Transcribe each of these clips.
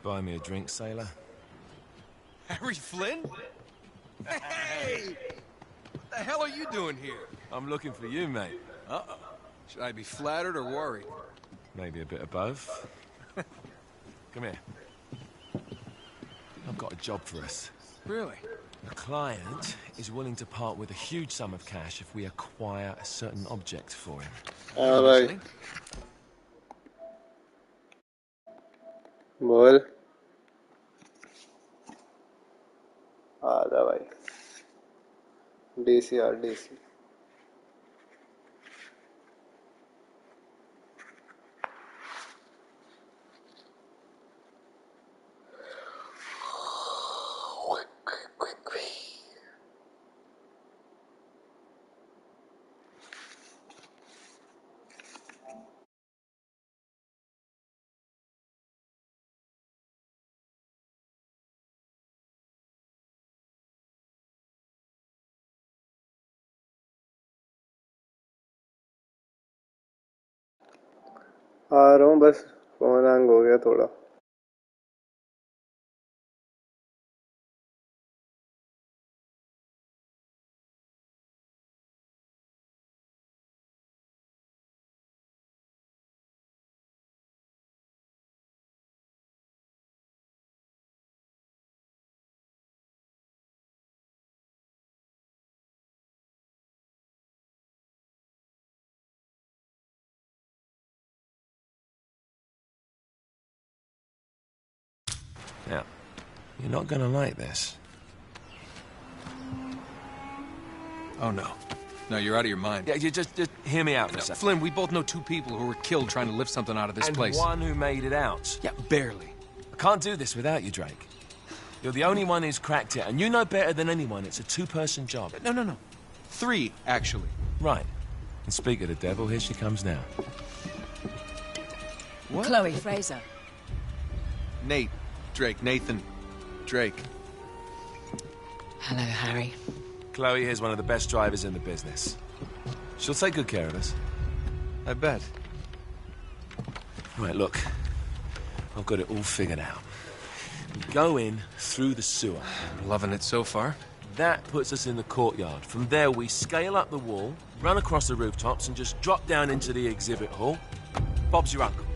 Buy me a drink, sailor. Harry Flynn? Hey! What the hell are you doing here? I'm looking for you, mate. Uh-oh. Should I be flattered or worried? Maybe a bit of both. Come here. I've got a job for us. Really? The client is willing to part with a huge sum of cash if we acquire a certain object for him. भाई बोल आजा भाई DC आ रहा हूँ बस phone hang हो गया थोड़ा Now, you're not gonna like this. Oh, no. No, you're out of your mind. Yeah, you just hear me out for a second. Flynn, we both know two people who were killed trying to lift something out of this place. And one who made it out. Yeah, barely. I can't do this without you, Drake. You're the only one who's cracked it, and you know better than anyone it's a two-person job. No. Three, actually. Right. And speak of the devil, here she comes now. What? Chloe Fraser. Nate. Drake. Nathan. Drake. Hello, Harry. Chloe is one of the best drivers in the business. She'll take good care of us. I bet. Right, look. I've got it all figured out. We go in through the sewer. I'm loving it so far. That puts us in the courtyard. From there, we scale up the wall, run across the rooftops, and just drop down into the exhibit hall. Bob's your uncle.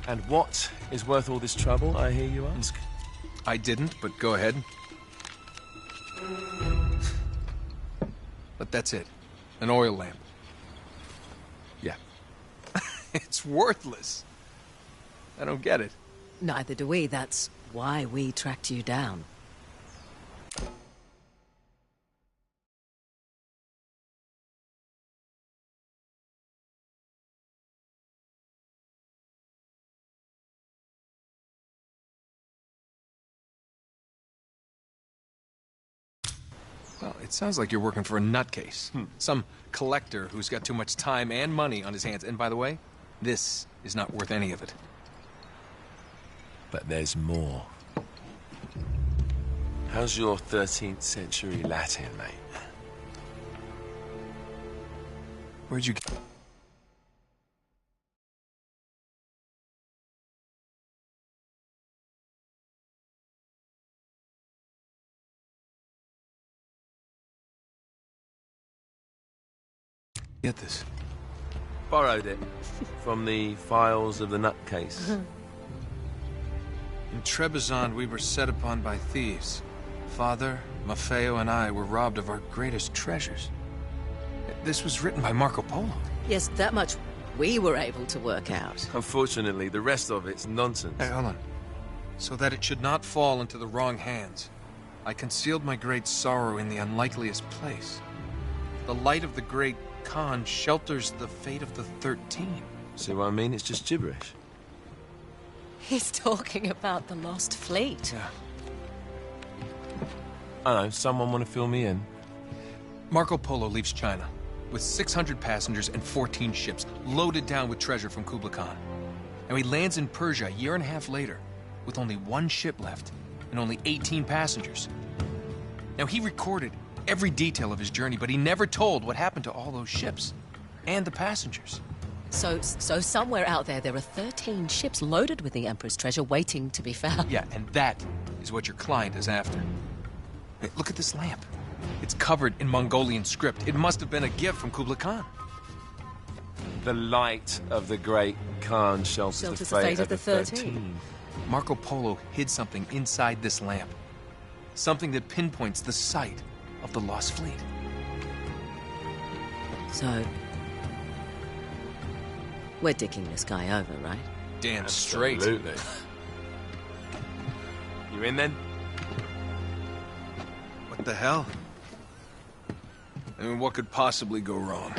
And what is worth all this trouble, I hear you ask? I didn't, but go ahead. But that's it. An oil lamp. Yeah. It's worthless. I don't get it. Neither do we. That's why we tracked you down. Well, it sounds like you're working for a nutcase. Some collector who's got too much time and money on his hands. And by the way, this is not worth any of it. But there's more. How's your 13th century Latin, mate? Where'd you get this? Borrowed it from the files of the nutcase. In Trebizond, we were set upon by thieves. Father, Maffeo, and I were robbed of our greatest treasures. This was written by Marco Polo. Yes, that much we were able to work out. Unfortunately, the rest of it's nonsense. Hey, hold on. So that it should not fall into the wrong hands, I concealed my great sorrow in the unlikeliest place. The light of the great Khan shelters the fate of the 13. See what I mean? It's just gibberish. He's talking about the lost fleet. Yeah. I know, someone want to fill me in? Marco Polo leaves China with 600 passengers and 14 ships loaded down with treasure from Kublai Khan. And he lands in Persia a year and a half later with only one ship left and only 18 passengers. Now, he recorded every detail of his journey, but he never told what happened to all those ships and the passengers. So somewhere out there are 13 ships loaded with the Emperor's treasure waiting to be found. Yeah, and that is what your client is after. Hey, look at this lamp. It's covered in Mongolian script. It must have been a gift from Kublai Khan. The light of the great Khan shelters the fate of the 13. Marco Polo hid something inside this lamp. Something that pinpoints the site of the lost fleet. So, we're dicking this guy over, right? Damn straight. Absolutely. You in then? What the hell? I mean, what could possibly go wrong?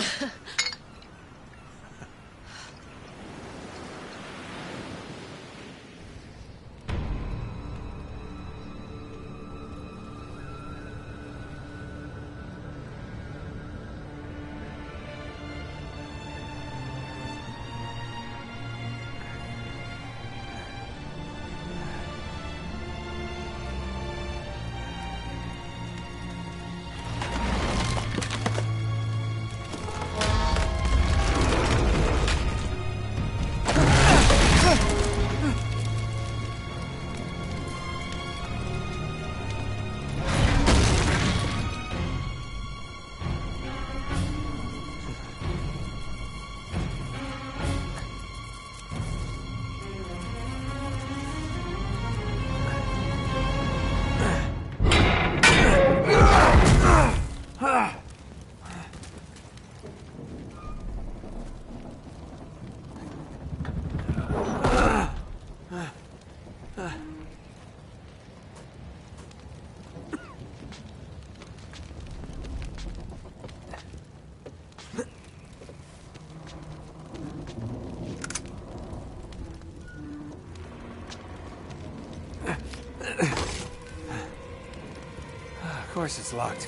Of course it's locked.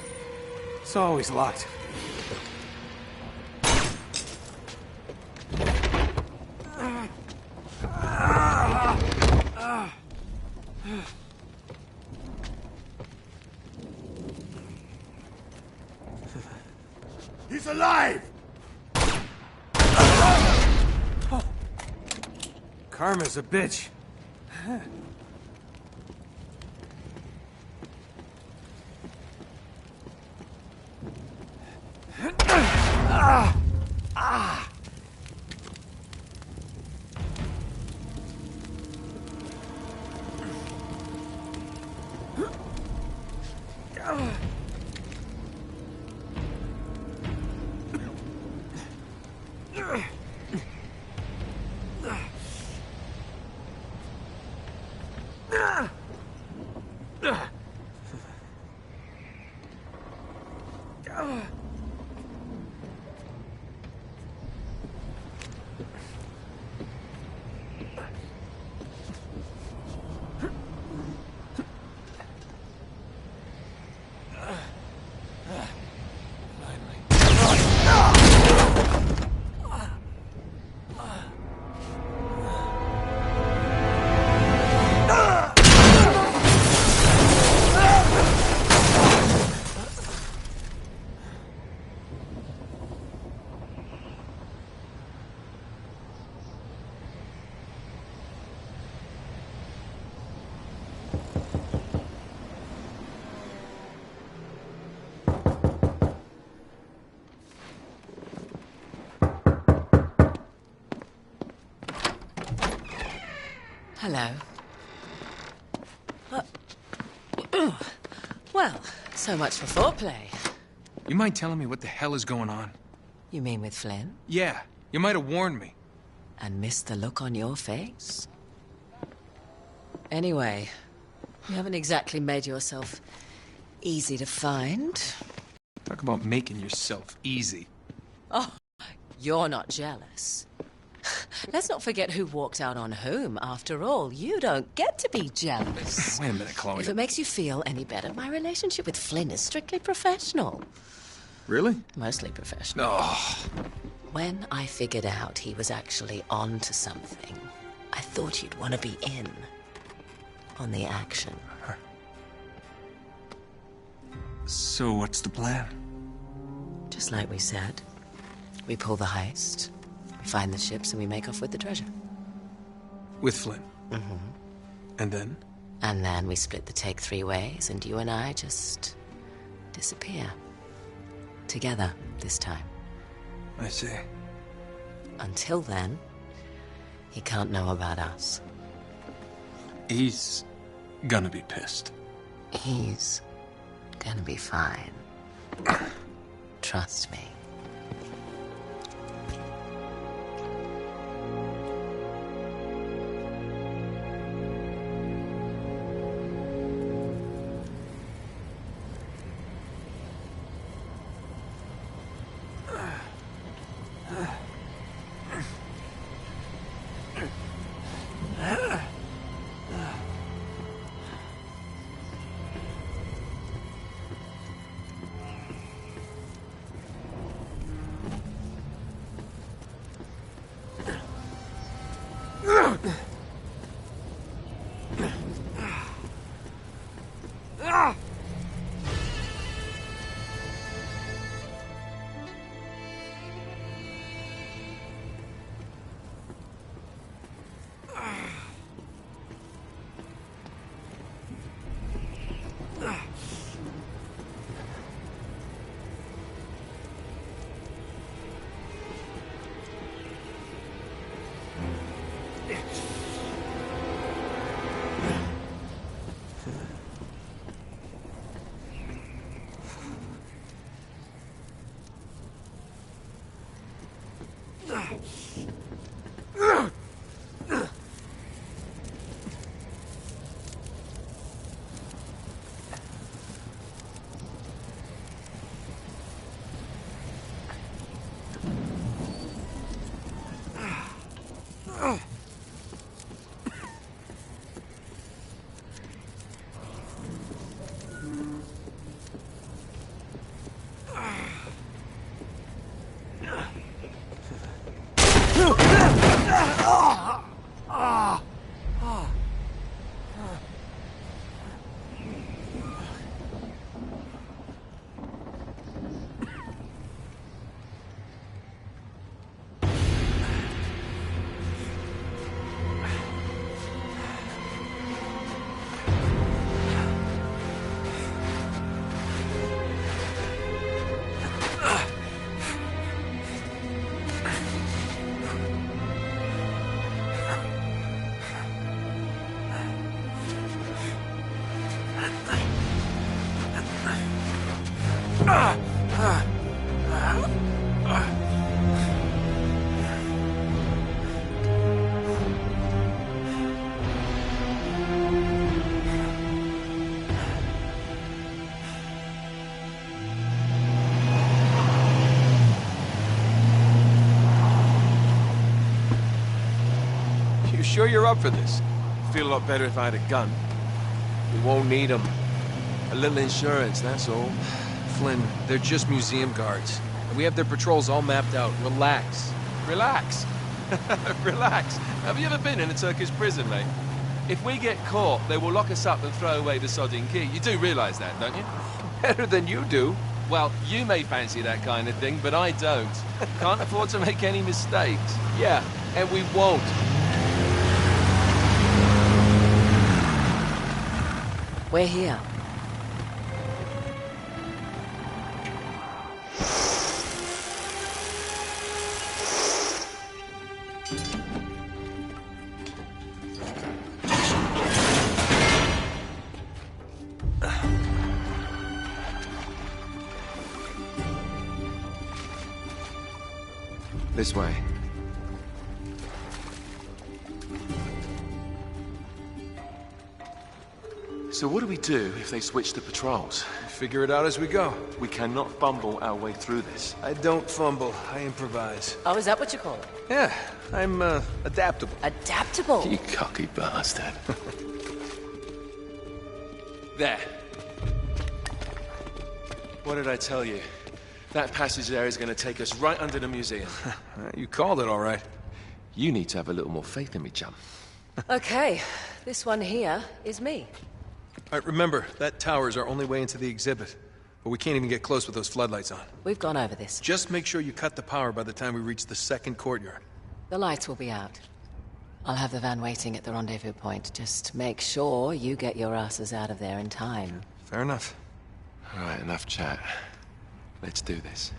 It's always locked. He's alive! Oh. Karma's a bitch. Hello. Well, so much for foreplay. You mind telling me what the hell is going on? You mean with Flynn? Yeah, you might have warned me. And missed the look on your face? Anyway, you haven't exactly made yourself easy to find. Talk about making yourself easy. Oh, you're not jealous. Let's not forget who walked out on whom. After all, you don't get to be jealous. Wait a minute, Chloe. If it makes you feel any better, my relationship with Flynn is strictly professional. Really? Mostly professional. Oh. When I figured out he was actually on to something, I thought you'd want to be in on the action. So what's the plan? Just like we said, we pull the heist, we find the ships, and we make off with the treasure. With Flynn? Mm-hmm. And then? And then we split the take 3 ways, and you and I just disappear. Together, this time. I see. Until then, he can't know about us. He's gonna be pissed. He's gonna be fine. Trust me. You sure you're up for this? Feel a lot better if I had a gun. We won't need them. A little insurance, that's all. Flynn, they're just museum guards. And we have their patrols all mapped out. Relax. Relax. Relax. Have you ever been in a Turkish prison, mate? If we get caught, they will lock us up and throw away the sodding key. You do realise that, don't you? Better than you do. Well, you may fancy that kind of thing, but I don't. Can't afford to make any mistakes. Yeah, and we won't. We're here. This way. So what do we do if they switch the patrols? Figure it out as we go. We cannot fumble our way through this. I don't fumble, I improvise. Oh, is that what you call it? Yeah, I'm, adaptable. Adaptable. You cocky bastard. There. What did I tell you? That passage there is going to take us right under the museum. You called it all right. You need to have a little more faith in me, chum. Okay, this one here is me. All right, remember, that tower is our only way into the exhibit. But we can't even get close with those floodlights on. We've gone over this. Just make sure you cut the power by the time we reach the second courtyard. The lights will be out. I'll have the van waiting at the rendezvous point. Just make sure you get your asses out of there in time. Fair enough. All right, enough chat. Let's do this.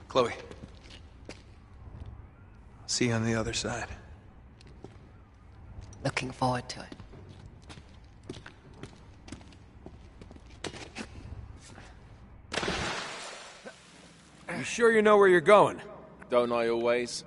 Chloe. See you on the other side. Looking forward to it. You sure you know where you're going? Don't I always?